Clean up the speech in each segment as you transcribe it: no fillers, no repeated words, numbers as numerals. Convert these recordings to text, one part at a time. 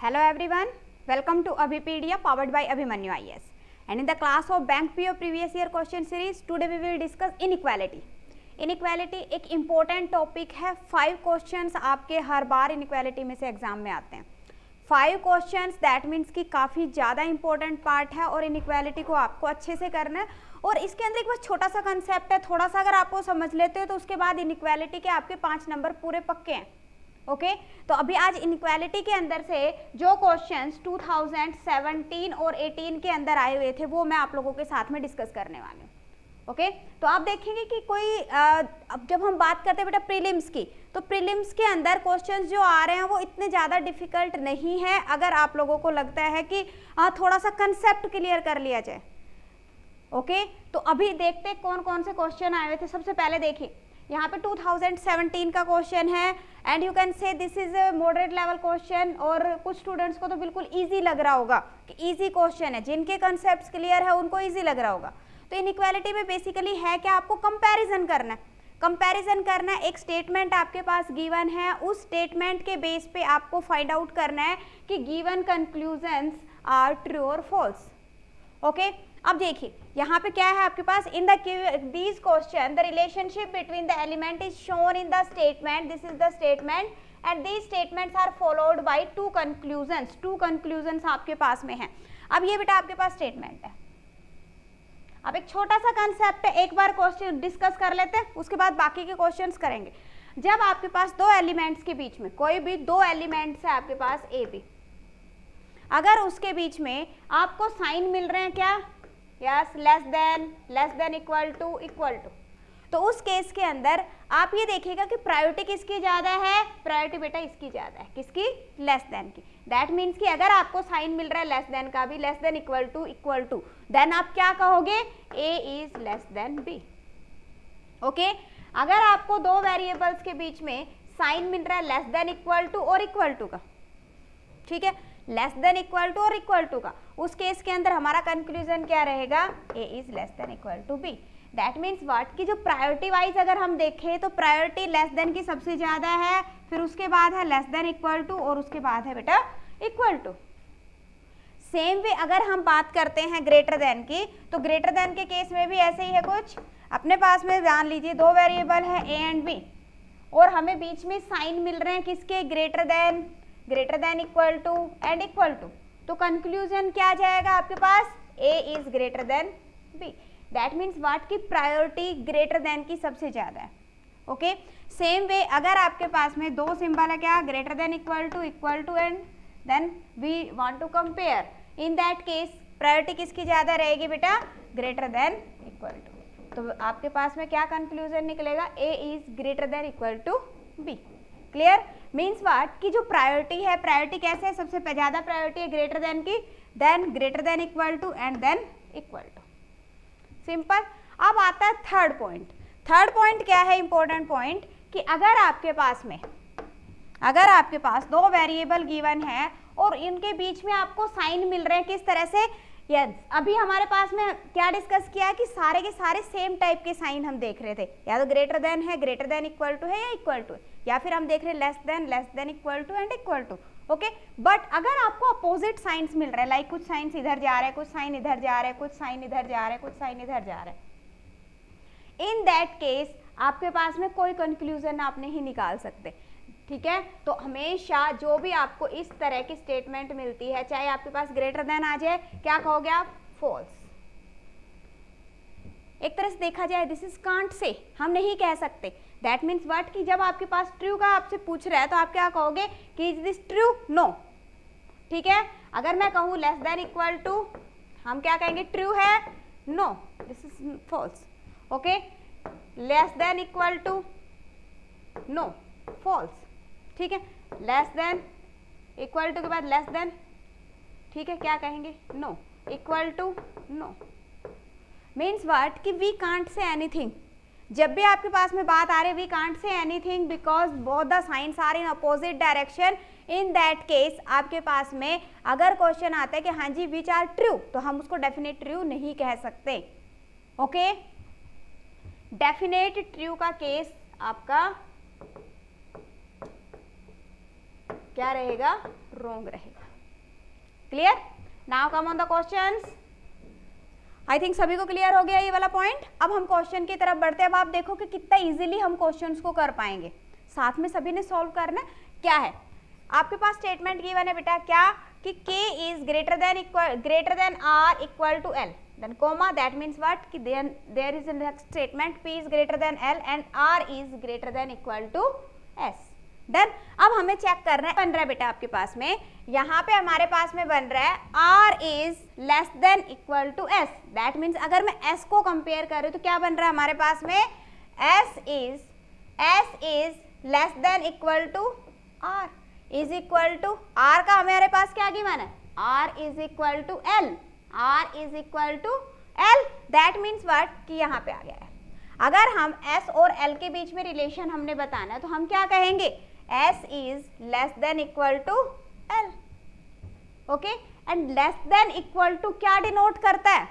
Hello everyone, welcome to Abhipedia powered by Abhimanyu IAS. And in the class of Bank PO previous year question series, today we will discuss inequality. Inequality एक important topic है. 5 questions आपके हर बार inequality में से exam में आते हैं. 5 questions that means कि काफ़ी ज़्यादा important part है और inequality को आपको अच्छे से करना है. और इसके अंदर एक बस छोटा सा कंसेप्ट है, थोड़ा सा अगर आपको समझ लेते हो तो उसके बाद इनइक्वालिटी के आपके 5 नंबर पूरे पक्के हैं. ओके तो अभी आज इनइक्वालिटी के अंदर से जो क्वेश्चंस 2017 और 18 के अंदर आए हुए थे वो मैं आप लोगों के साथ में डिस्कस करने वाली हूँ. ओके तो आप देखेंगे कि कोई अब जब हम बात करते हैं बेटा प्रीलिम्स की, तो प्रीलिम्स के अंदर क्वेश्चंस जो आ रहे हैं वो इतने ज़्यादा डिफिकल्ट नहीं है अगर आप लोगों को लगता है कि थोड़ा सा कंसेप्ट क्लियर कर लिया जाए. ओके तो अभी देखते कौन कौन से क्वेश्चन आए हुए थे. सबसे पहले देखिए यहाँ पे 2017 का क्वेश्चन है and you can say this is a moderate level question. और कुछ स्टूडेंट्स को तो बिल्कुल इजी लग रहा होगा कि इजी क्वेश्चन है, जिनके कंसेप्ट्स क्लियर है उनको इजी लग रहा होगा. तो इनइक्वालिटी में बेसिकली है क्या, आपको कंपैरिजन करना है. कंपैरिजन करना है, एक स्टेटमेंट आपके पास गिवन है, उस स्टेटमेंट के बेस पे आपको फाइंड आउट करना है कि गिवन कंक्लूजन्स आर ट्रू और फॉल्स. ओके अब देखिए यहाँ पे क्या है आपके पास, in these question the relationship between the element is shown in the statement. This is the statement and these statements are followed by 2 conclusions. 2 conclusions आपके पास में है. अब ये बेटा आपके पास स्टेटमेंट है. अब एक छोटा सा कंसेप्ट है, एक बार क्वेश्चन डिस्कस कर लेते हैं, उसके बाद बाकी के क्वेश्चंस करेंगे. जब आपके पास 2 एलिमेंट्स के बीच में कोई भी 2 एलिमेंट्स है आपके पास ए बी, अगर उसके बीच में आपको साइन मिल रहे हैं क्या, yes less than equal to, तो उस केस के अंदर आप ये देखिएगा कि प्रायोरिटी किसकी ज्यादा है, प्रायोरिटी बेटा इसकी ज्यादा है, किसकी, लेस देन की. दैट मीन्स कि अगर आपको साइन मिल रहा है लेस देन का भी, less than equal to, then आप क्या कहोगे, A is less than B. Okay अगर आपको 2 वेरिएबल्स के बीच में साइन मिल रहा है लेस देन इक्वल टू और इक्वल टू का, ठीक है, लेस देन इक्वल टू और इक्वल टू का, उस केस के अंदर हमारा कंक्लूजन क्या रहेगा, A is less than equal to B. That means what की जो प्रायोरिटी वाइज अगर हम देखें तो प्रायोरिटी लेस देन की सबसे ज्यादा है, फिर उसके बाद है लेस देन इक्वल टू और उसके बाद है बेटा इक्वल टू. सेम वे अगर हम बात करते हैं ग्रेटर देन की, तो ग्रेटर देन के केस में भी ऐसे ही है कुछ. अपने पास में ध्यान लीजिए 2 वेरिएबल है ए एंड बी और हमें बीच में साइन मिल रहे हैं किसके, greater than equal to and equal to. तो कंक्लूजन क्या जाएगा आपके पास, A is greater than B. That means what की प्रायोरिटी ग्रेटर देन की सबसे ज्यादा है. ओके सेम वे अगर आपके पास में 2 सिंबल है क्या, greater than equal to and then we want to compare, in that case priority किसकी ज्यादा रहेगी बेटा, ग्रेटर देन इक्वल टू. तो आपके पास में क्या कंक्लूजन निकलेगा, A is greater than equal to B. Clear, means what की जो प्रायोरिटी है, प्रायोरिटी कैसे है, सबसे ज्यादा प्रायोरिटी है ग्रेटर देन की, then greater than equal to and then equal to. Simple. अब आता है थर्ड पॉइंट. थर्ड पॉइंट क्या है, इंपॉर्टेंट पॉइंट, कि अगर आपके पास 2 वेरिएबल गिवन है और इनके बीच में आपको साइन मिल रहे हैं किस तरह से, यस अभी हमारे पास में क्या डिस्कस किया कि सारे के सारे सेम टाइप के साइन हम देख रहे थे, या तो ग्रेटर देन है, ग्रेटर देन इक्वल टू है या इक्वल टू, या फिर हम देख रहे less than equal to and equal to. Okay but अगर आपको अपोजिट साइंस मिल रहा है, लाइक कुछ साइंस इधर जा रहे हैं, कुछ साइन इधर जा रहे हैं, कुछ साइन इधर जा रहे हैं, कुछ साइन इधर जा रहे हैं, इन दैट केस आपके पास में कोई कंक्लूजन आप नहीं निकाल सकते. ठीक है, तो हमेशा जो भी आपको इस तरह की स्टेटमेंट मिलती है, चाहे आपके पास ग्रेटर देन आ जाए, क्या कहोगे आप, फॉल्स. एक तरह से देखा जाए दिस इज कांट से, हम नहीं कह सकते. दैट मीन्स व्हाट कि जब आपके पास ट्रू का आपसे पूछ रहा है तो आप क्या कहोगे कि इज दिस ट्रू, नो. ठीक है, अगर मैं कहूँ लेस देन इक्वल टू, हम क्या कहेंगे, ट्रू है, no this is false. Okay less than equal to, no false. ठीक है, लेस देन इक्वल टू के बाद लेस देन, ठीक है, क्या कहेंगे, no. Equal to, no. Means what कि वी कांट से एनीथिंग. जब भी आपके पास में बात आ रही है we can't say anything because both the signs are in opposite direction, in that case आपके पास में अगर क्वेश्चन आता है कि हाँ जी विच आर ट्रू, तो हम उसको डेफिनेट ट्रू नहीं कह सकते. ओके डेफिनेट ट्रू का केस आपका क्या रहेगा, रॉन्ग रहेगा. Clear? Now come on the questions. I think सभी को क्लियर हो गया ये वाला पॉइंट। अब हम क्वेश्चन की तरफ बढ़ते हैं। अब आप देखो कि कितना इजीली हम क्वेश्चंस को कर पाएंगे, साथ में सभी ने सॉल्व करना। क्या है आपके पास स्टेटमेंट गिवन है बेटा, क्या कि k is greater than r equal to l, then comma, that means what कि there is a next statement p is greater than l and r is greater than equal to s। Done. अब हमें check करना है, बन रहा है बेटा आपके पास में, यहाँ पे हमारे पास में बन रहा है r is less than equal to s, that means अगर मैं s को कंपेयर कर रही हूँ तो क्या बन रहा है हमारे पास में, s is less than equal to r is equal to r का हमारे पास क्या गिवन है, r is equal to l, r is equal to l, that means what कि यहाँ पे आ गया है। अगर हम s और l के बीच में रिलेशन हमने बताना है तो हम क्या कहेंगे, s is less than equal to l, okay. And less than equal to क्या डिनोट करता है,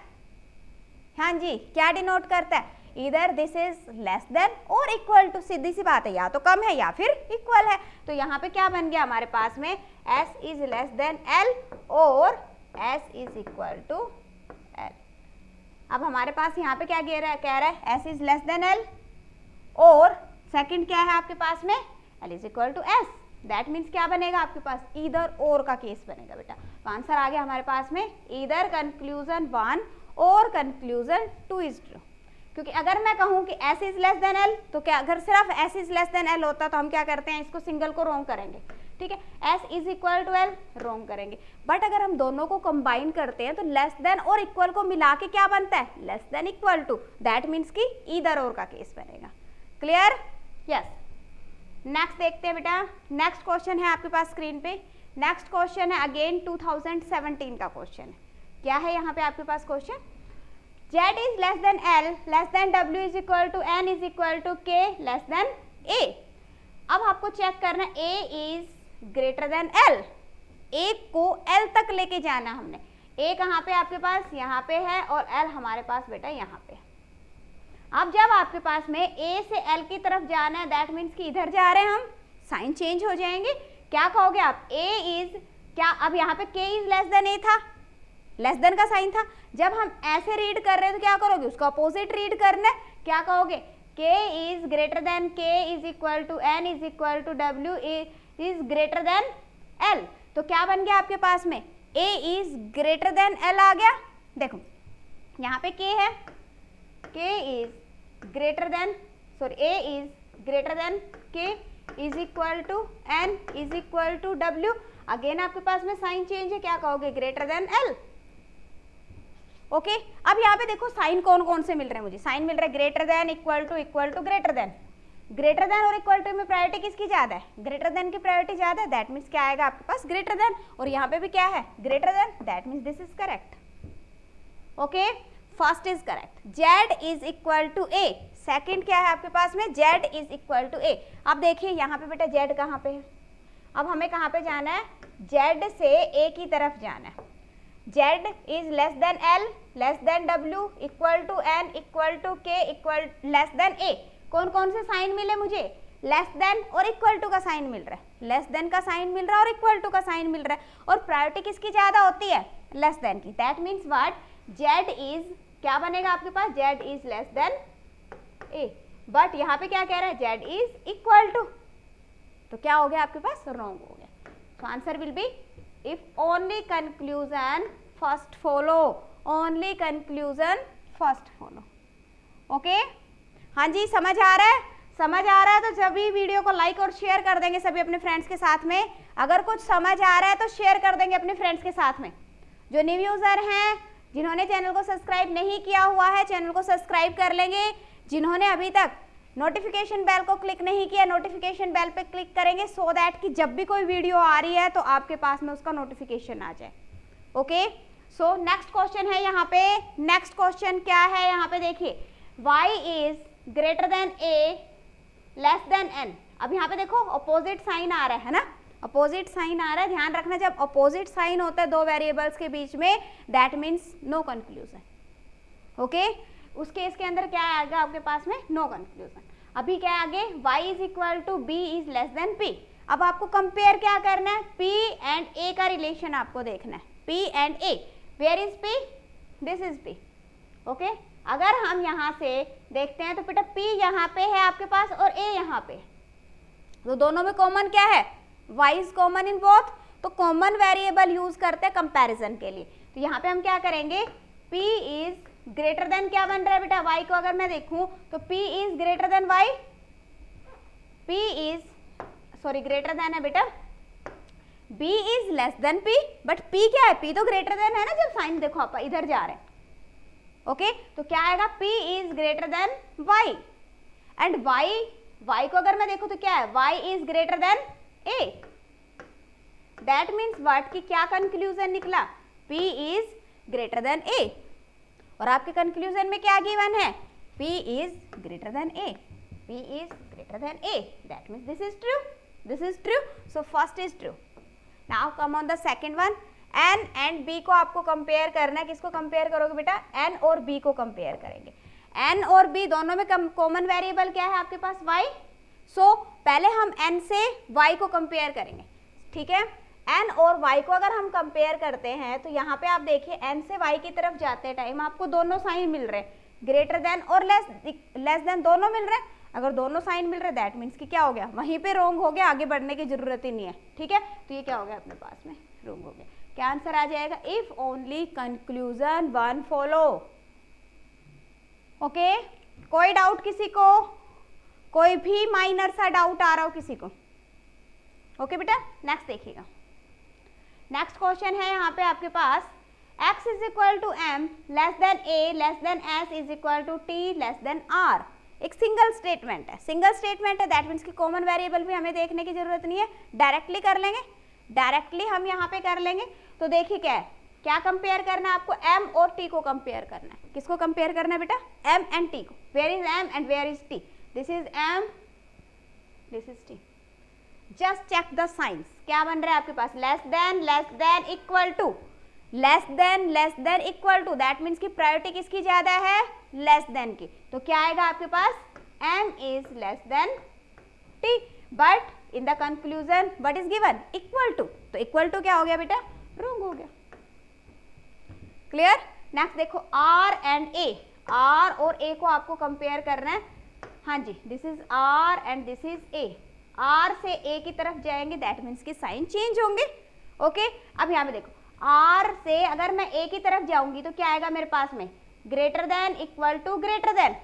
हाँ जी क्या डिनोट करता है, इधर दिस इज लेस देन और इक्वल टू, सीधी सी बात है, या तो कम है या फिर इक्वल है। तो यहाँ पे क्या बन गया हमारे पास में, s is less than l और s is equal to l। अब हमारे पास यहाँ पे क्या कह रहा है s is less than l और सेकंड क्या है आपके पास में, l is equal to s, that means क्या बनेगा आपके पास, ईदर और का केस बनेगा बेटा। तो आंसर आ गया हमारे पास में ईदर कंक्लूजन 1 और कंक्लूजन 2 इज ट्रू। क्योंकि अगर मैं कहूँ कि s is less than l तो क्या, अगर सिर्फ s is less than l होता तो हम क्या करते हैं, इसको सिंगल को रोंग करेंगे, ठीक है, s is equal to l wrong करेंगे। बट अगर हम दोनों को कंबाइन करते हैं तो लेस देन और इक्वल को मिला के क्या बनता है, less than equal to, that means कि ईदर और का केस बनेगा। क्लियर? यस। नेक्स्ट देखते हैं बेटा, नेक्स्ट क्वेश्चन है आपके पास स्क्रीन पे। नेक्स्ट क्वेश्चन है अगेन 2017 का क्वेश्चन है। क्या है यहाँ पे आपके पास question, z is less than l less than w is equal to n is equal to k less than a। अब आपको चेक करना है a is greater than l, a को l तक लेके जाना हमने। a कहाँ पे आपके पास, यहाँ पे है, और l हमारे पास बेटा यहाँ पे। अब जब आपके पास में a से l की तरफ जाना है, दैट मीन्स कि इधर जा रहे हैं हम, साइन चेंज हो जाएंगे। क्या कहोगे आप, a इज क्या, अब यहाँ पे k is less than a था, लेस देन का साइन था। जब हम ऐसे रीड कर रहे हैं तो क्या करोगे, उसका अपोजिट रीड करना है। क्या कहोगे, k is greater than k is equal to n is equal to w is greater than l। तो क्या बन गया आपके पास में, a is greater than l आ गया। देखो यहाँ पे k है, k is greater than, sorry a is greater than k is equal to n is equal to w। Again आपके पास में साइन चेंज है, क्या कहोगे, ग्रेटर देन l, ओके। अब यहाँ पे देखो साइन कौन कौन से मिल रहे हैं मुझे, साइन मिल रहा है greater than, equal to greater than. Greater than और इक्वल टू में प्रायोरिटी किसकी ज्यादा है, ग्रेटर देन की प्रायोरिटी ज्यादा है, दैट मीन्स क्या आएगा आपके पास, ग्रेटर देन। और यहाँ पे भी क्या है, greater than, that means this is correct, okay, first is correct. z is equal to a, second क्या है आपके पास में, z is equal to a। अब देखिए यहाँ पे बेटा z कहाँ पे है, अब हमें कहाँ पे जाना है, z से a की तरफ जाना है। z is less than l less than w equal to n equal to k equal less than a। कौन कौन से साइन मिले मुझे, लेस देन और इक्वल टू का साइन मिल रहा है, लेस देन का साइन मिल रहा है और इक्वल टू का साइन मिल रहा है, और प्रायोरिटी किसकी ज्यादा होती है, लेस देन की। That means what, z is क्या बनेगा आपके पास, z is less than a। But यहाँ पे क्या कह रहा है, z इज इक्वल टू, तो क्या हो गया आपके पास, रॉन्ग हो गया। तो answer will B if only conclusion first follow, only conclusion first follow, okay. हाँ जी समझ आ रहा है, समझ आ रहा है तो सभी वीडियो को लाइक और शेयर कर देंगे सभी अपने फ्रेंड्स के साथ में। अगर कुछ समझ आ रहा है तो शेयर कर देंगे अपने फ्रेंड्स के साथ में। जो न्यू यूजर हैं, जिन्होंने चैनल को सब्सक्राइब नहीं किया हुआ है, चैनल को सब्सक्राइब कर लेंगे। जिन्होंने अभी तक नोटिफिकेशन बेल को क्लिक नहीं किया, नोटिफिकेशन बेल पे क्लिक करेंगे सो दैट कि जब भी कोई वीडियो आ रही है तो आपके पास में उसका नोटिफिकेशन आ जाए, ओके। सो नेक्स्ट क्वेश्चन है यहाँ पे, नेक्स्ट क्वेश्चन क्या है यहाँ पे देखिए, y is greater than a less then n। अब यहाँ पे देखो अपोजिट साइन आ रहा है ना, अपोजिट साइन आ रहा है, ध्यान रखना जब अपोजिट साइन होता है दो वेरिएबल्स के बीच में, that means no conclusion, okay. उस केस के अंदर क्या आएगा आपके पास में, नो कंक्लूजन। अभी क्या आगे, y is equal to b is less than p। अब आपको कंपेयर क्या करना है, p एंड a का रिलेशन आपको देखना है, P and A. Where is P? This is P. Okay अगर हम यहाँ से देखते हैं तो बेटा P यहाँ पे है आपके पास और A यहाँ पे, तो दोनों में कॉमन क्या है? Y is common in both. तो कॉमन वेरिएबल यूज करते हैं कंपैरिजन के लिए। तो यहाँ पे हम क्या करेंगे, P इज ग्रेटर देन क्या बन रहा है बेटा, Y को अगर मैं देखूं तो P is greater then Y, P is sorry greater than है बेटा, B is less than P, but P क्या है, P तो ग्रेटर देन है ना, जब साइन देखो आप इधर जा रहे हैं। ओके तो क्या आएगा, P is greater then Y and Y को अगर मैं देखूं तो क्या है, Y is greater than A। That means what, कि क्या कंक्लूजन निकला, P is greater than A। और आपके कंक्लूजन में क्या गिवन है, P is greater than A, P is greater than A। That means this is true, this is true, so first is true. Now come on the second one, N and B को आपको compare करना है। किसको compare करोगे बेटा, N और B को compare करेंगे। N और B दोनों में कॉमन वेरिएबल क्या है आपके पास, Y। सो पहले हम N से Y को कंपेयर करेंगे, ठीक है। N और Y को अगर हम कंपेयर करते हैं तो यहाँ पे आप देखिए N से Y की तरफ जाते टाइम आपको दोनों साइन मिल रहे हैं, ग्रेटर देन और लेस देन दोनों मिल रहे हैं। अगर दोनों साइन मिल रहे हैं दैट मीन्स कि क्या हो गया, वहीं पे रोंग हो गया, आगे बढ़ने की जरूरत ही नहीं है, ठीक है। तो ये क्या हो गया अपने पास में, रोंग हो गया। क्या आंसर आ जाएगा, if only conclusion one follow. Okay कोई डाउट किसी को, कोई भी माइनर सा डाउट आ रहा हो किसी को? ओके बेटा नेक्स्ट देखिएगा। नेक्स्ट क्वेश्चन है यहाँ पे आपके पास, x is equal to m less than a less than s is equal to t less than r। एक सिंगल स्टेटमेंट है, सिंगल स्टेटमेंट है, दैट मीन्स कि कॉमन वेरिएबल भी हमें देखने की जरूरत नहीं है, डायरेक्टली कर लेंगे, डायरेक्टली हम यहाँ पे कर लेंगे। तो देखिए क्या है, क्या कंपेयर करना है आपको, m और t को कंपेयर करना है। किसको कंपेयर करना है बेटा, m एंड t को। Where is m and where is t, this is m, this is t। Just check the signs, क्या बन रहा है आपके पास, less than equal to, less than equal to, that means कि प्रायोरिटी किसकी ज्यादा है, लेस देन की। तो क्या आएगा आपके पास, m is less than t, but in the conclusion what is given, equal to. तो इक्वल टू क्या हो गया बेटा, रॉन्ग हो गया। क्लियर। नेक्स्ट देखो r एंड a, r और a को आपको कंपेयर करना है। हाँ जी, this is r and this is a, r से a की तरफ जाएंगे दैट मीन्स कि साइन चेंज होंगे। ओके अब यहाँ पे देखो, r से अगर मैं a की तरफ जाऊंगी तो क्या आएगा मेरे पास में, greater than equal to greater than,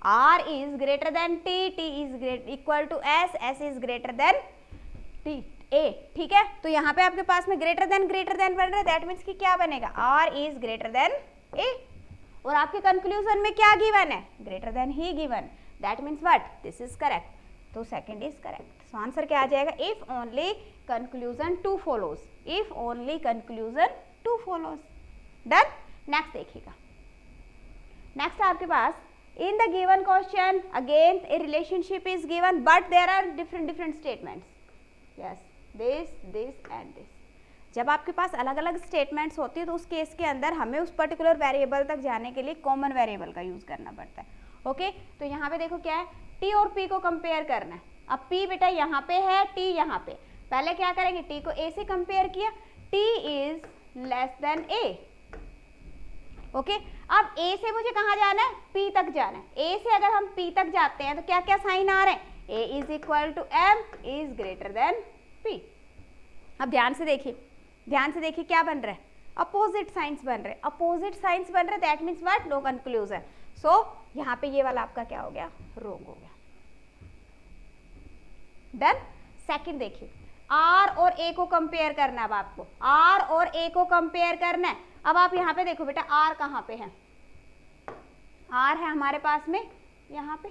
r is greater than t, t is equal to s, s is greater than t, a, ठीक है। तो यहाँ पे आपके पास में ग्रेटर देन बन रहा है, दैट मीन्स कि क्या बनेगा, r is greater than a। और आपके कंक्लूजन में क्या गिवन है, ग्रेटर देन ही given, that means what, this is correct. तो second is correct. So answer क्या आ जाएगा, if only conclusion two follows, if only conclusion two follows. Done. Next देखिएगा। नेक्स्ट आपके पास, in the given question again a relationship is given but there are different statements, yes this and this. जब आपके पास अलग अलग statements होती है तो उस केस के अंदर हमें उस पर्टिकुलर वेरिएबल तक जाने के लिए कॉमन वेरिएबल का यूज करना पड़ता है। ओके तो यहाँ पे देखो क्या है, t और p को कंपेयर करना है। अब p बेटा यहाँ पे है, t यहाँ पे, पहले क्या करेंगे, t को a से कंपेयर किया, t is less than a। Okay अब a से मुझे कहाँ जाना है, p तक जाना है। a से अगर हम p तक जाते हैं तो क्या क्या साइन आ रहे हैं, a is equal to m is greater than p। अब ध्यान से देखिए क्या बन रहा है, अपोजिट साइंस बन रहे, अपोजिट साइंस बन रहे, that means what, no conclusion. So यहाँ पे ये वाला आपका क्या हो गया, रॉन्ग हो गया। डन। सेकंड देखिए, r और a को कंपेयर करना है। अब आपको r और a को कंपेयर करना है। अब आप यहाँ पे देखो बेटा, r कहाँ पे है, r है हमारे पास में यहाँ पे,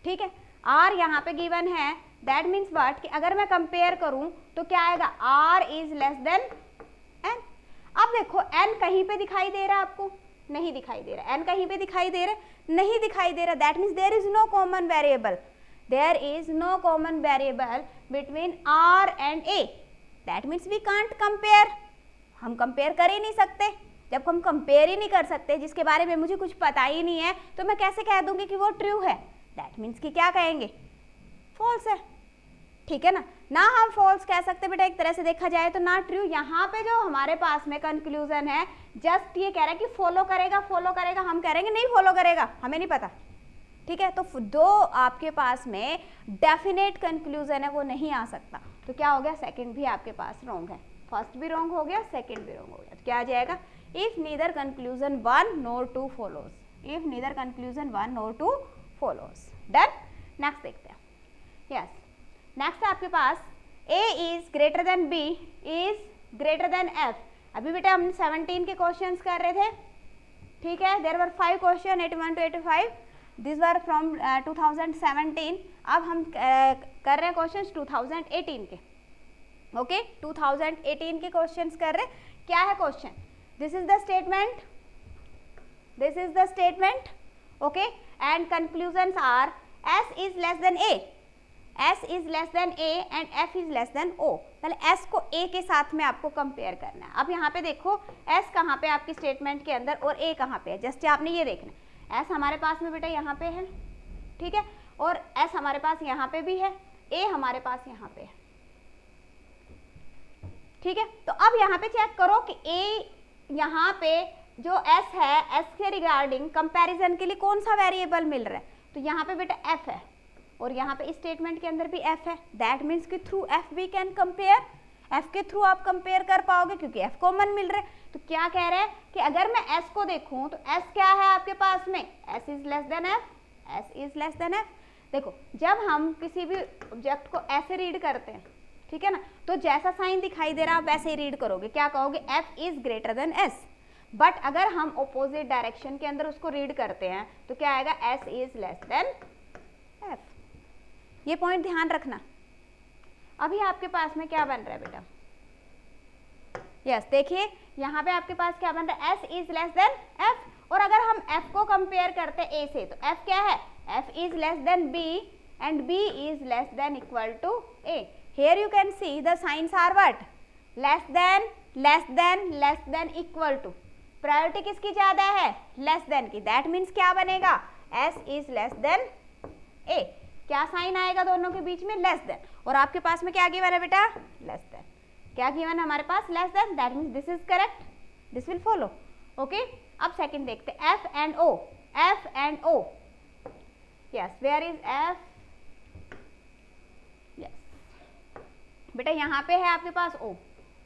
ठीक है, r यहाँ पे गिवन है, दैट मीन्स व्हाट कि अगर मैं कंपेयर करूं तो क्या आएगा, r is less then n। अब देखो n कहीं पे दिखाई दे रहा है आपको, नहीं दिखाई दे रहा, n कहीं पे दिखाई दे रहा, नहीं दिखाई दे रहा, that means there is no common variable, there is no common variable between r and a, that means we can't compare. हम कंपेयर कर ही नहीं सकते। जब हम कंपेयर ही नहीं कर सकते, जिसके बारे में मुझे कुछ पता ही नहीं है, तो मैं कैसे कह दूंगी कि वो ट्रू है, दैट मीन्स कि क्या कहेंगे, फॉल्स है, ठीक है ना हम फॉल्स कह सकते बेटा, एक तरह से देखा जाए तो ना ट्रू। यहाँ पे जो हमारे पास में कंक्लूजन है जस्ट ये कह रहा है कि फॉलो करेगा, हम कह रहे हैं नहीं फॉलो करेगा, हमें नहीं पता, ठीक है। तो दो आपके पास में डेफिनेट कंक्लूजन है वो नहीं आ सकता, तो क्या हो गया, सेकंड भी आपके पास रॉन्ग है, फर्स्ट भी रॉन्ग हो गया, सेकंड भी रॉन्ग हो गया, तो क्या आ जाएगा, if neither conclusion 1 nor 2 follows, if neither conclusion 1 nor 2 follows। Done. Next देखते हैं। यस, नेक्स्ट आपके पास a is greater than b is greater than f। अभी बेटा हम 17 के क्वेश्चंस कर रहे थे, ठीक है। There were 5 question 81 to 85, this were from 2017। अब हम कर रहे हैं क्वेश्चंस 2018 के, ओके 2018 के क्वेश्चंस कर रहे हैं। क्या है question, this is the statement, okay, and conclusions are s is less than a, s is less than a and f is less than o। पहले s को a के साथ में आपको कंपेयर करना है। अब यहाँ पे देखो s कहाँ पे आपकी स्टेटमेंट के अंदर और a कहाँ पे है, जस्ट आपने ये देखना है, s हमारे पास में बेटा यहाँ पे है, ठीक है, और s हमारे पास यहाँ पे भी है, a हमारे पास यहाँ पे है, ठीक है। तो अब यहाँ पे चेक करो कि a यहाँ पे जो s है, s के रिगार्डिंग कंपैरिजन के लिए कौन सा वेरिएबल मिल रहा है, तो यहाँ पे बेटा f है, और यहाँ पे इस स्टेटमेंट के अंदर भी f है। दैट मीन्स कि through f we can compare, f के थ्रू आप कंपेयर कर पाओगे क्योंकि f कॉमन मिल रहा है। तो क्या कह रहे हैं कि अगर मैं s को देखूं तो s क्या है आपके पास में, s is less then f, s is less then f। देखो जब हम किसी भी ऑब्जेक्ट को ऐसे रीड करते हैं, ठीक है ना, तो जैसा साइन दिखाई दे रहा है आप वैसे ही रीड करोगे, क्या कहोगे, f is greater then s। But अगर हम ऑपोजिट डायरेक्शन के अंदर उसको रीड करते हैं तो क्या आएगा, s is less then f। ये पॉइंट ध्यान रखना। अभी आपके पास में क्या बन रहा है बेटा, यस देखिए यहाँ पे आपके पास क्या बन रहा है, s is less then f। और अगर हम f को कंपेयर करते हैं a से, तो f क्या है, f is less than b and b is less than equal to a। Here you can see the signs are what, less than, less than, less than, equal to. Priority किसकी ज्यादा है, less than की। That means क्या बनेगा, s is less than a। क्या sign आएगा दोनों के बीच में, लेस देन। और आपके पास में क्या गिवन है बेटा, लेस देन। क्या गिवन है हमारे पास, less than. That means this is correct, this will follow, okay. अब सेकंड देखते हैं, f and o, f and o। Yes, where is f, yes बेटा यहाँ पे है आपके पास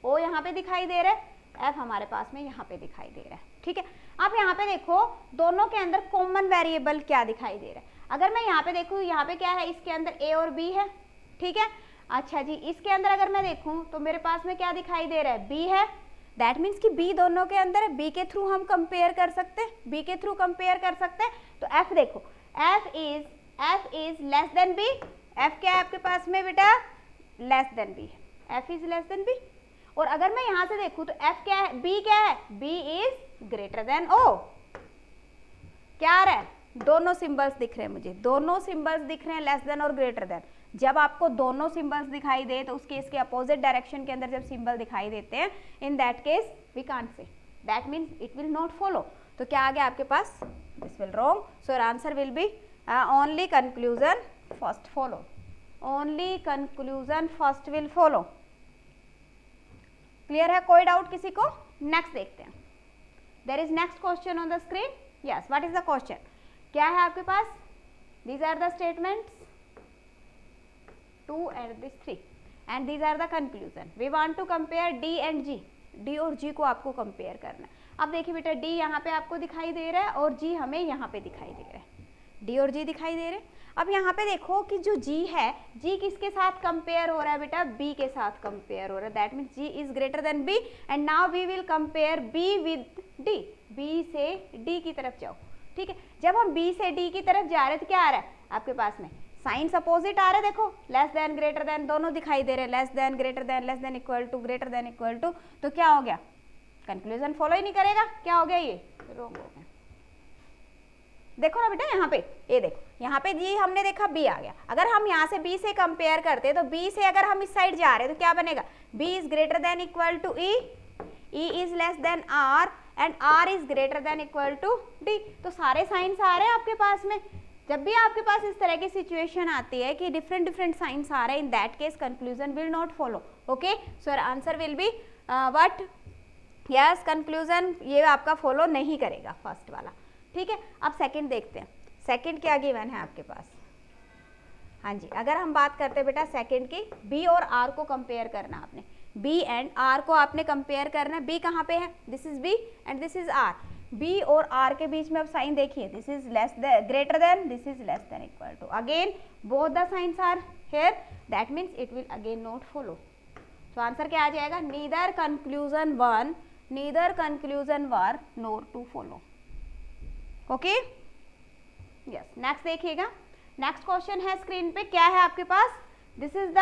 o यहाँ पे दिखाई दे रहा है, f हमारे पास में यहाँ पे दिखाई दे रहा है, ठीक है। अब यहाँ पे देखो दोनों के अंदर कॉमन वेरिएबल क्या दिखाई दे रहा है। अगर मैं यहाँ पे देखूँ, यहाँ पे क्या है, इसके अंदर a और b है, ठीक है। अच्छा जी, इसके अंदर अगर मैं देखूँ तो मेरे पास में क्या दिखाई दे रहा है, b है। दैट मीन्स कि b दोनों के अंदर है, b के थ्रू हम कंपेयर कर सकते हैं, b के थ्रू कंपेयर कर सकते हैं। तो f देखो, f is less than b, f क्या है आपके पास में बेटा, less than b, f is less than b। और अगर मैं यहाँ से देखूँ तो f क्या है, b क्या है, b is greater then o। क्या आ रहा है, दोनों सिंबल्स दिख रहे हैं मुझे, दोनों सिंबल्स दिख रहे हैं, लेस देन और ग्रेटर देन। जब आपको दोनों सिंबल्स दिखाई दे तो उस केस के अपोजिट डायरेक्शन के अंदर जब सिंबल दिखाई देते हैं, in that case we can't say, that means it will not follow. तो क्या आ गया आपके पास, this will wrong. So your answer will be only conclusion first follow, only conclusion first will follow. Clear है, कोई डाउट किसी को। नेक्स्ट देखते हैं, there is next question on the screen. Yes, what is the question, क्या है आपके पास, these are the statements 2 and this 3 and these are the conclusion। we want to compare d and g, d और g को आपको compare करना है। अब देखिए बेटा d यहाँ पे आपको दिखाई दे रहा है और g हमें यहाँ पे दिखाई दे रहा है, d और g दिखाई दे रहे हैं। अब यहाँ पे देखो कि जो g है, g किसके साथ कंपेयर हो रहा है बेटा, b के साथ कंपेयर हो रहा है। That means g is greater than b and now we will compare b with d। b से d की तरफ जाओ, ठीक है। जब हम b से d की तरफ जा रहे हैं तो क्या आ रहा है आपके पास में, साइंस अपोजिट आ रहे हैं। देखो लेस देन ग्रेटर देन दोनों दिखाई दे रहे हैं, less than greater than, less than equal to, greater than equal to. तो क्या हो गया, कंक्लूजन फॉलो ही नहीं करेगा, क्या हो गया, ये रॉन्ग हो गया। देखो ना बेटा यहाँ पे, ये देखो यहाँ पे जी हमने देखा b आ गया। अगर हम यहाँ से b से कंपेयर करते तो b से अगर हम इस साइड जा रहे हैं तो क्या बनेगा, b is greater than equal to e, e is less than r and r is greater than equal to d। तो सारे साइंस आ रहे हैं आपके पास में, जब भी आपके पास इस तरह की सिचुएशन आती है कि डिफरेंट साइंस आ रहे हैं, in that case conclusion will not follow. Okay, so your answer will be what, yes, conclusion ये आपका फॉलो नहीं करेगा फर्स्ट वाला. ठीक है, अब सेकंड देखते हैं. सेकंड क्या गिवन है आपके पास. हाँ जी, अगर हम बात करते हैं बेटा सेकंड की, बी और आर को कंपेयर करना आपने, बी एंड आर को आपने कंपेयर करना है. बी कहाँ पे है, this is B and this is R. B और आर के बीच में अब साइन देखिए, this is less than, greater than, this is less than, equal to. Again both the signs are here, that means it will again not follow. तो answer क्या आ जाएगा, neither conclusion one, neither conclusion were nor two follow. Okay, yes. Next देखिएगा, next question है screen पे, क्या है आपके पास, this is the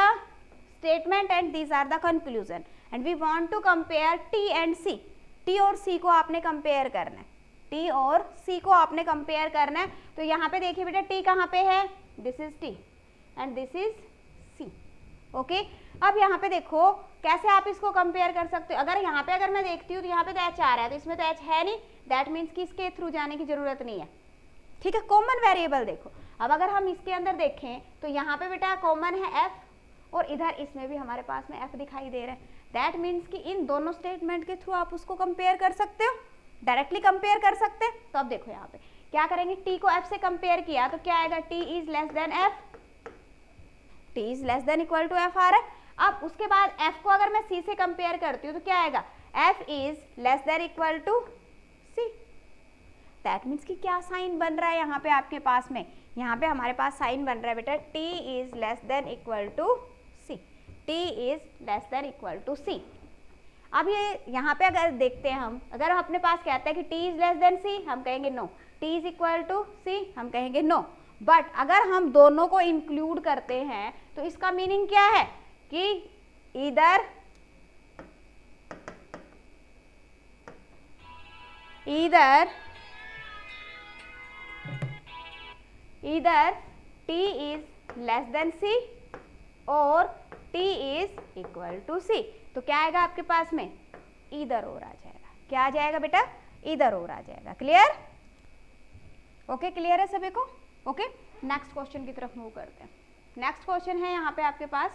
statement and these are the conclusion and we want to compare T and C. T और C को आपने कंपेयर करना है, टी और सी को आपने कंपेयर करना है. तो यहाँ पे देखिए बेटा, टी कहाँ पे है, this is T and this is C. Okay, अब यहाँ पे देखो कैसे आप इसको कंपेयर कर सकते हो. अगर यहाँ पे अगर मैं देखती हूँ तो यहाँ पे तो एच आ रहा है, तो इसमें तो एच है नहीं, दैट मीन्स कि इसके थ्रू जाने की जरूरत नहीं है. ठीक है, कॉमन वेरिएबल देखो. अब अगर हम इसके अंदर देखें तो यहाँ पे बेटा कॉमन है एफ, और इधर इसमें भी हमारे पास में एफ दिखाई दे रहा है. दैट मीन्स कि इन दोनों स्टेटमेंट के थ्रू आप उसको कंपेयर कर सकते हो, डायरेक्टली कंपेयर कर सकते हैं. तो अब देखो यहाँ पे क्या करेंगे, टी को एफ से कंपेयर किया तो क्या आएगा, T is less than F, T is less than equal to F आ रहा है. अब उसके बाद एफ को अगर मैं सी से कंपेयर करती हूँ तो क्या आएगा, F is less than equal to C. That means कि क्या साइन बन रहा है यहाँ पे आपके पास में, यहाँ पे हमारे पास साइन बन रहा है बेटा, T is less than equal to C, T is less than equal to C. अब ये यहाँ पे अगर देखते हैं हम, अगर हम अपने पास कहते हैं कि T is less than C, हम कहेंगे no. T is equal to C, हम कहेंगे नो. बट अगर हम दोनों को इंक्लूड करते हैं तो इसका मीनिंग क्या है कि इधर टी इज लेस देन सी और टी इज इक्वल टू सी. तो क्या आएगा आपके पास में, इधर और आ जाएगा. क्या आ जाएगा बेटा, इधर और आ जाएगा. क्लियर, ओके, क्लियर है सभी को. ओके, नेक्स्ट क्वेश्चन की तरफ मूव करते हैं. नेक्स्ट क्वेश्चन है यहाँ पे आपके पास.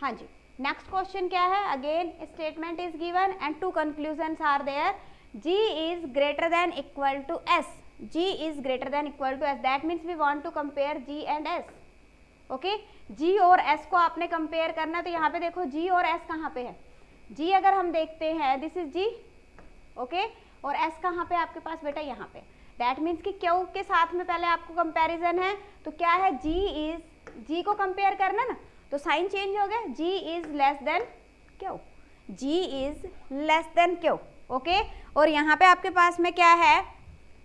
हाँ जी, नेक्स्ट क्वेश्चन क्या है, again statement is given and two conclusions are there. G is greater than equal to S. G is greater than equal to S. That means we want to compare G and S. Okay? G और S को आपने compare करना है. तो यहाँ पे देखो G और S कहाँ पे है. G अगर हम देखते हैं, दिस इज G, ओके, और S कहाँ पे आपके पास बेटा, यहाँ पे. That means कि Q के साथ में पहले आपको कंपेरिजन है, तो क्या है, G को कंपेयर करना ना, तो साइन चेंज हो गया, G is less then Q, G is less then Q. Okay, और यहाँ पे आपके पास में क्या है,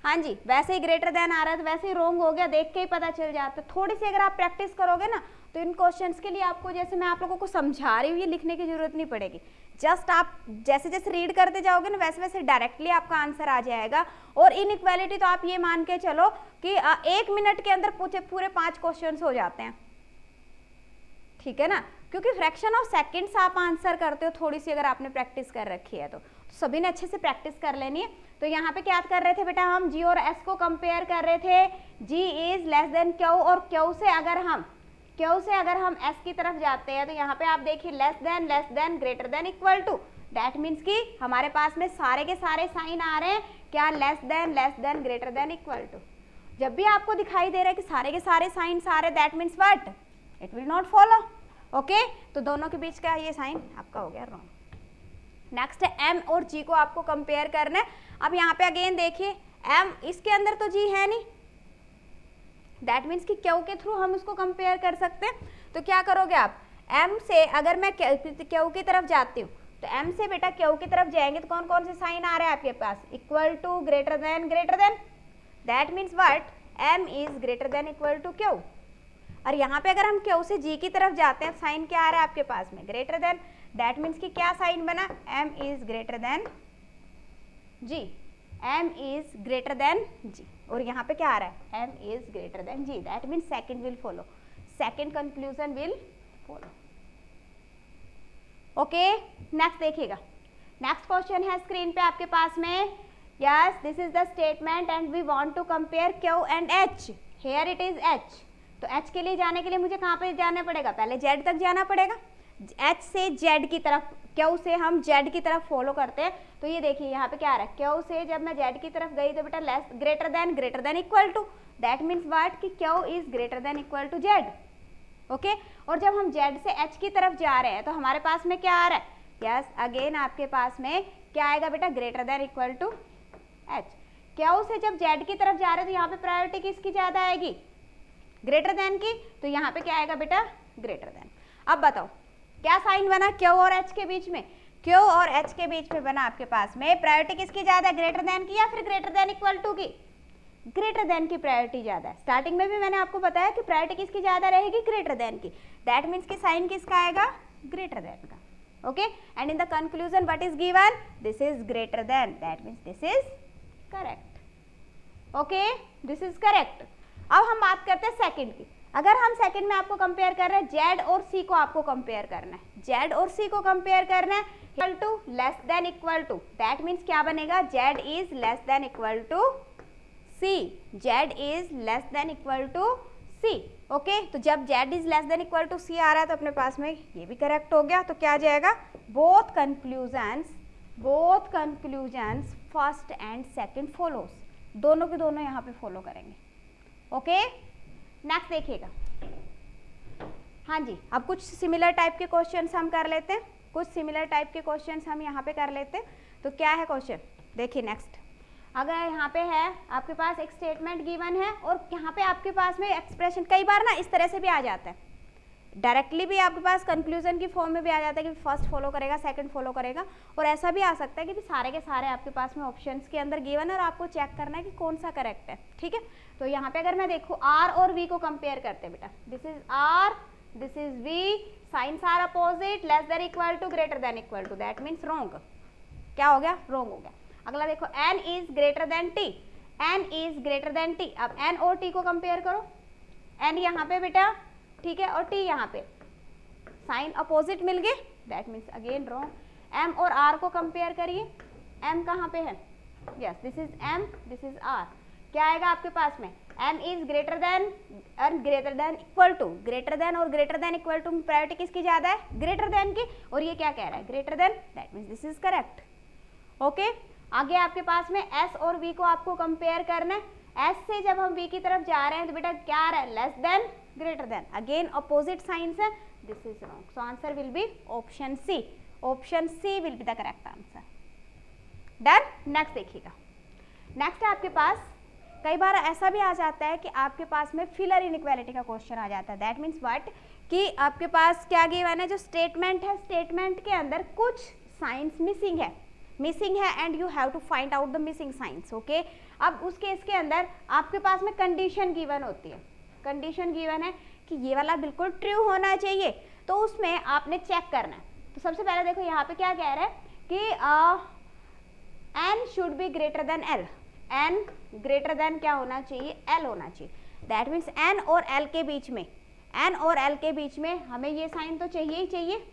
हाँ जी, वैसे ही ग्रेटर देन आ रहा है तो वैसे ही रॉन्ग हो गया, देख के ही पता चल जाता है. थोड़ी सी अगर आप प्रैक्टिस करोगे ना तो इन क्वेश्चंस के लिए आपको, जैसे मैं आप लोगों को समझा रही हूँ, ये लिखने की जरूरत नहीं पड़ेगी. जस्ट आप जैसे जैसे रीड करते जाओगे ना वैसे वैसे डायरेक्टली आपका आंसर आ जाएगा. और इनइक्वालिटी तो आप ये मान के चलो कि 1 मिनट के अंदर पूरे 5 क्वेश्चन हो जाते हैं. ठीक है ना, क्योंकि फ्रैक्शन ऑफ सेकंड्स आप आंसर करते हो, थोड़ी सी अगर आपने प्रैक्टिस कर रखी है तो सभी ने अच्छे से प्रैक्टिस कर लेनी है. तो यहाँ पे क्या कर रहे थे बेटा, हम G और S को कंपेयर कर रहे थे. G is less then Q, और Q से अगर हम S की तरफ जाते हैं तो यहाँ पे आप देखिए less than, greater than, equal to. That means कि हमारे पास में सारे के सारे साइन आ रहे हैं क्या, less than, greater than, equal to. जब भी आपको दिखाई दे रहा है कि सारे के सारे साइन आ रहे, that means what, it will not follow. Okay, तो दोनों के बीच का ये साइन आपका हो गया रॉन्ग. नेक्स्ट है M और G को आपको कंपेयर करना है. अब यहाँ पे अगेन देखिए, M इसके अंदर तो G है नहीं, दैट मीन्स कि Q के थ्रू हम उसको कंपेयर कर सकते हैं. तो क्या करोगे आप, M से अगर मैं Q की तरफ जाती हूँ तो M से बेटा Q की तरफ जाएंगे तो कौन कौन से साइन आ रहे हैं आपके पास, equal to, greater than. That means what, M is greater than equal to Q. और यहाँ पे अगर हम Q से G की तरफ जाते हैं, साइन क्या आ रहा है आपके पास में, ग्रेटर देन. दैट मीन्स कि क्या साइन बना, M is greater than G, M is greater than G. और यहाँ पे क्या आ रहा है, M is greater than G. That means second will follow, second conclusion will follow. Okay, next देखिएगा. नेक्स्ट क्वेश्चन है स्क्रीन पे आपके पास में. Yes, this is the statement and we want to compare Q and H. Here it is H, तो H के लिए जाने के लिए मुझे कहाँ पे जाना पड़ेगा, पहले जेड तक जाना पड़ेगा, एच से जेड की तरफ, क्यू से हम जेड की तरफ फॉलो करते हैं। तो ये देखिए यहाँ पे क्या आ रहा है, क्यू से जब मैं जेड की तरफ गई तो बेटा less greater than equal to, that means what कि Q is greater than equal to Z. Okay, और जब हम जेड से एच की तरफ जा रहे हैं तो हमारे पास में क्या आ रहा है, यस अगेन आपके पास में क्या आएगा बेटा, greater than equal to H. Q से जब जेड की तरफ जा रहे हैं तो यहाँ पे प्रायोरिटी किसकी ज्यादा आएगी, ग्रेटर देन की, तो यहाँ पे क्या आएगा बेटा, ग्रेटर देन। अब बताओ क्या साइन बना क्यू और एच के बीच में, क्यू और एच के बीच में बना आपके पास में प्रायोरिटी किसकी ज्यादा है, ग्रेटर देन की या फिर ग्रेटर देन इक्वल टू की, ग्रेटर देन की प्रायोरिटी ज्यादा है। स्टार्टिंग में भी मैंने आपको बताया कि प्रायोरिटी किसकी ज्यादा रहेगी, ग्रेटर देन की, दैट मीन्स कि साइन किसका आएगा, ग्रेटर देन का। Okay, and in the conclusion what is given, this is greater than, that means this is correct. Okay, this is correct. अब हम बात करते हैं सेकंड की। अगर हम सेकंड में आपको कंपेयर कर रहे हैं, जेड और सी को आपको कंपेयर करना है, जेड और सी को कंपेयर करना है, equal to less than equal to, that means क्या बनेगा, Z is less than equal to C, Z is less than equal to C. Okay, तो जब Z is less than equal to C आ रहा है तो अपने पास में ये भी करेक्ट हो गया। तो क्या आ जाएगा, both conclusions first and second follows, दोनों के दोनों यहाँ पे फॉलो करेंगे। ओके, नेक्स्ट देखिएगा। हाँ जी, अब कुछ सिमिलर टाइप के क्वेश्चंस हम कर लेते हैं, कुछ सिमिलर टाइप के क्वेश्चंस हम यहाँ पे कर लेते हैं। तो क्या है क्वेश्चन, देखिए नेक्स्ट। अगर यहाँ पे है आपके पास एक स्टेटमेंट गिवन है और यहाँ पे आपके पास में एक्सप्रेशन कई बार ना इस तरह से भी आ जाता है, डायरेक्टली भी आपके पास कंक्लूजन की फॉर्म में भी आ जाता है कि फर्स्ट फॉलो करेगा सेकंड फॉलो करेगा, और ऐसा भी आ सकता है कि सारे के सारे आपके पास में ऑप्शंस के अंदर गिवन है और आपको चेक करना है कि कौन सा करेक्ट है। ठीक है, तो यहाँ पे अगर मैं देखूँ आर और वी को कंपेयर करते हैं बेटा, this is R, this is V, signs are opposite, less than equal to, greater than equal to, that means wrong. क्या हो गया, रॉन्ग हो गया। अगला देखो, N is greater than T, N is greater than T. अब N और T को कंपेयर करो, एन यहाँ पे बेटा, ठीक है, और टी यहाँ पे, साइन अपोजिट मिल गए, that means again wrong. M और आर को कंपेयर करिए, एम कहाँ पे है, yes this is M, this is R, क्या आएगा आपके पास में, एम इज ग्रेटर देन और greater than equal to, greater than और ग्रेटर देन इक्वल टू में प्रायोरिटी किसकी ज्यादा है, ग्रेटर देन की, और ये क्या कह रहा है, greater than, that means this is correct. Okay, आगे आपके पास में एस और वी को आपको कंपेयर करना है, एस से जब हम वी की तरफ जा रहे हैं तो बेटा क्या आ रहा है, less than, greater than, again opposite signs है, this is wrong, so answer will be option C, option C will be the correct answer. Done, next देखिएगा। नेक्स्ट है आपके पास, कई बार ऐसा भी आ जाता है कि आपके पास में फिलर इनइक्वालिटी का क्वेश्चन आ जाता है, दैट मीन्स व्हाट कि आपके पास क्या गिवन है, जो स्टेटमेंट है, स्टेटमेंट के अंदर कुछ साइंस मिसिंग है and you have to find out the missing signs. Okay, अब उस केस के अंदर आपके पास में कंडीशन गिवन होती है, कंडीशन गिवन है कि ये वाला बिल्कुल ट्रू होना चाहिए, तो उसमें आपने चेक करना है। तो सबसे पहले देखो यहाँ पे क्या कह रहा है कि N should be greater than L, N greater than क्या होना चाहिए, एल होना चाहिए, दैट मीन्स एन और एल के बीच में, एन और एल के बीच में हमें ये साइन तो चाहिए ही चाहिए,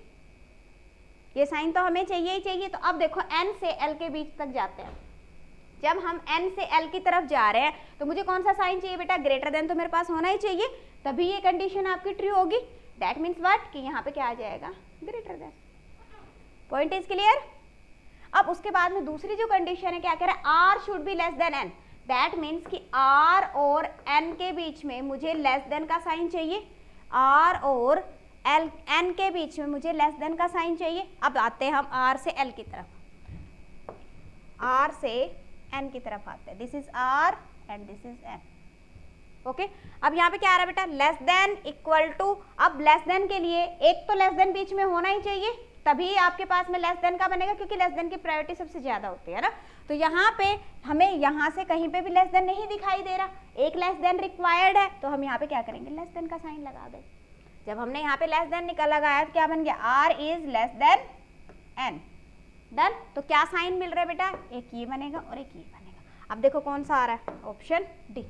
ये साइन तो हमें चाहिए ही चाहिए। तो अब देखो एन से एल के बीच तक जाते हैं, जब हम एन से एल की तरफ जा रहे हैं तो मुझे कौन सा साइन चाहिए बेटा, ग्रेटर देन तो मेरे पास होना ही चाहिए, तभी ये कंडीशन आपकी ट्रू होगी, दैट मीन्स व्हाट कि यहाँ पे क्या आ जाएगा, greater than. Point is clear. अब उसके बाद में दूसरी जो कंडीशन है क्या कह रहा है, R should be less than N, that means कि आर और एन के बीच में मुझे लेस देन का साइन चाहिए, आर और एल एन के बीच में मुझे लेस देन का साइन चाहिए। अब आते हैं हम आर से एल की तरफ, आर से एन की तरफ आते हैं, this is R and this is N. Okay, अब यहाँ पे क्या आ रहा है बेटा, लेस देन इक्वल टू, अब लेस देन के लिए एक तो लेस देन बीच में होना ही चाहिए, तभी आपके पास में लेस देन का बनेगा, क्योंकि लेस देन की प्रायोरिटी सबसे ज्यादा होती है ना। तो यहाँ पे हमें यहाँ से कहीं पे भी लेस देन नहीं दिखाई दे रहा, एक लेस देन रिक्वायर्ड है, तो हम यहाँ पे क्या करेंगे, लेस देन का साइन लगा दें। जब हमने यहाँ पे लेस देन निकल लगाया तो क्या बन गया, R is less than N. Done, तो क्या साइन मिल रहा है बेटा, एक ये बनेगा और एक ये बनेगा। अब देखो कौन सा आ रहा है, ऑप्शन डी।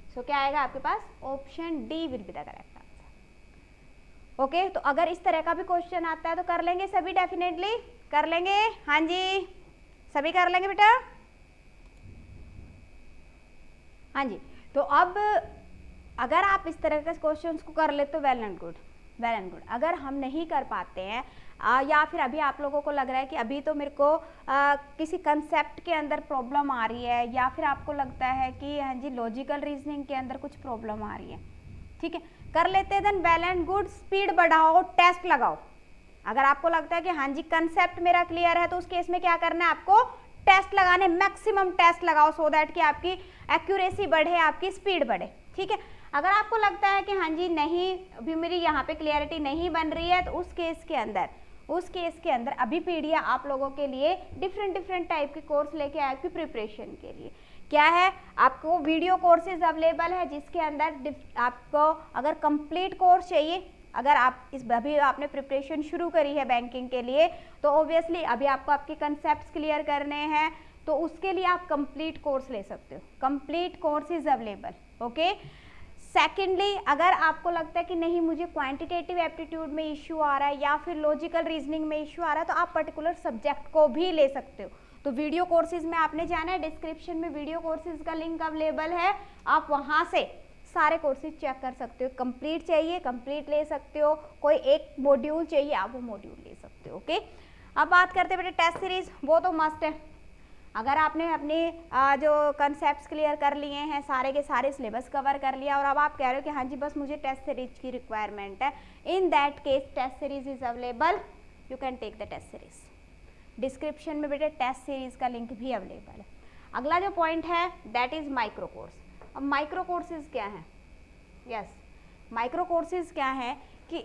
सो क्या आएगा आपके पास, option D will be the correct answer. Okay, तो अगर इस तरह का भी क्वेश्चन आता है तो कर लेंगे सभी, डेफिनेटली कर लेंगे, हाँ जी सभी कर लेंगे बेटा, हाँ जी। तो अब अगर आप इस तरह के क्वेश्चंस को कर लेते तो well and good, well and good. अगर हम नहीं कर पाते हैं या फिर अभी आप लोगों को लग रहा है कि अभी तो मेरे को किसी कंसेप्ट के अंदर प्रॉब्लम आ रही है, या फिर आपको लगता है कि हाँ जी लॉजिकल रीजनिंग के अंदर कुछ प्रॉब्लम आ रही है, ठीक है, कर लेते हैं, then well and good, speed बढ़ाओ, टेस्ट लगाओ। अगर आपको लगता है कि हाँ जी कंसेप्ट मेरा क्लियर है, तो उस केस में क्या करना है आपको, टेस्ट लगाने, मैक्सिमम टेस्ट लगाओ, सो दैट कि आपकी एक्यूरेसी बढ़े, आपकी स्पीड बढ़े, ठीक है। अगर आपको लगता है कि हाँ जी नहीं अभी मेरी यहाँ पे क्लियरिटी नहीं बन रही है, तो उस केस के अंदर अभी पीडिया आप लोगों के लिए डिफरेंट टाइप के कोर्स लेके आए आपकी प्रिपरेशन के लिए। क्या है, आपको वीडियो कोर्सेज अवेलेबल है, जिसके अंदर आपको अगर कंप्लीट कोर्स चाहिए, अगर आप अभी आपने प्रिपरेशन शुरू करी है बैंकिंग के लिए, तो ऑब्वियसली अभी आपको आपके कंसेप्ट्स क्लियर करने हैं, तो उसके लिए आप कंप्लीट कोर्स ले सकते हो, complete course is available, okay. Secondly, अगर आपको लगता है कि नहीं मुझे क्वांटिटेटिव एप्टीट्यूड में इश्यू आ रहा है या फिर लॉजिकल रीजनिंग में इश्यू आ रहा है, तो आप पर्टिकुलर सब्जेक्ट को भी ले सकते हो। तो वीडियो कोर्सेज में आपने जाना है, डिस्क्रिप्शन में वीडियो कोर्सेज का लिंक अवेलेबल है, आप वहाँ से सारे कोर्सेज चेक कर सकते हो। कंप्लीट चाहिए कंप्लीट ले सकते हो, कोई एक मॉड्यूल चाहिए आप वो मॉड्यूल ले सकते हो, ओके। अब बात करते हैं बेटे टेस्ट सीरीज, वो तो मस्ट है। अगर आपने अपने जो कंसेप्ट्स क्लियर कर लिए हैं, सारे के सारे सिलेबस कवर कर लिया, और अब आप कह रहे हो कि हाँ जी बस मुझे टेस्ट सीरीज की रिक्वायरमेंट है, in that case test series is available, you can take the test series. Description में बेटे टेस्ट सीरीज का लिंक भी अवेलेबल है। अगला जो पॉइंट है दैट इज माइक्रो कोर्स। अब माइक्रो कोर्सेज क्या हैं? यस, माइक्रो कोर्सेज क्या है कि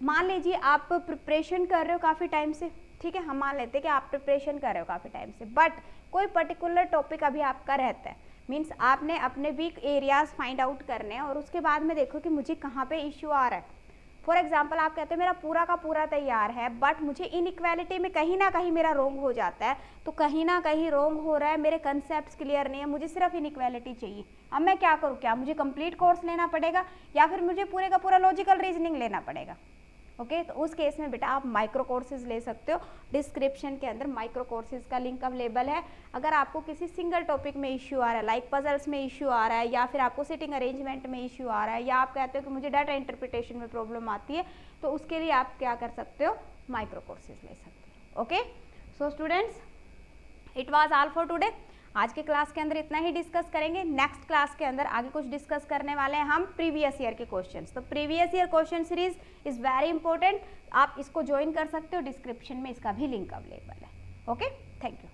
मान लीजिए आप प्रिपरेशन कर रहे हो काफ़ी टाइम से, ठीक है, हम मान लेते हैं कि आप प्रिपरेशन कर रहे हो काफ़ी टाइम से, बट कोई पर्टिकुलर टॉपिक अभी आपका रहता है, मीन्स आपने अपने वीक एरियाज फाइंड आउट करने हैं, और उसके बाद में देखो कि मुझे कहाँ पे इश्यू आ रहा है। फॉर एग्जाम्पल आप कहते हैं मेरा पूरा का पूरा तैयार है, बट मुझे इनइक्वालिटी में कहीं ना कहीं मेरा रोंग हो जाता है, तो कहीं ना कहीं रोंग हो रहा है, मेरे कंसेप्ट्स क्लियर नहीं है, मुझे सिर्फ इनइक्वालिटी चाहिए। अब मैं क्या करूँ, क्या मुझे कंप्लीट कोर्स लेना पड़ेगा या फिर मुझे पूरे का पूरा लॉजिकल रीजनिंग लेना पड़ेगा? ओके, तो उस केस में बेटा आप माइक्रो कोर्सेज ले सकते हो। डिस्क्रिप्शन के अंदर माइक्रो कोर्सेज का लिंक अवेलेबल है। अगर आपको किसी सिंगल टॉपिक में इश्यू आ रहा है, लाइक पजल्स में इश्यू आ रहा है, या फिर आपको सिटिंग अरेंजमेंट में इश्यू आ रहा है, या आप कहते हो कि मुझे डाटा इंटरप्रिटेशन में प्रॉब्लम आती है, तो उसके लिए आप क्या कर सकते हो, माइक्रो कोर्सेज ले सकते हो। Okay, so students, it was all for today. आज के क्लास के अंदर इतना ही डिस्कस करेंगे। नेक्स्ट क्लास के अंदर आगे कुछ डिस्कस करने वाले हैं हम प्रीवियस ईयर के क्वेश्चंस। तो previous year question series is very important, आप इसको ज्वाइन कर सकते हो, डिस्क्रिप्शन में इसका भी लिंक अवेलेबल है। Okay, thank you.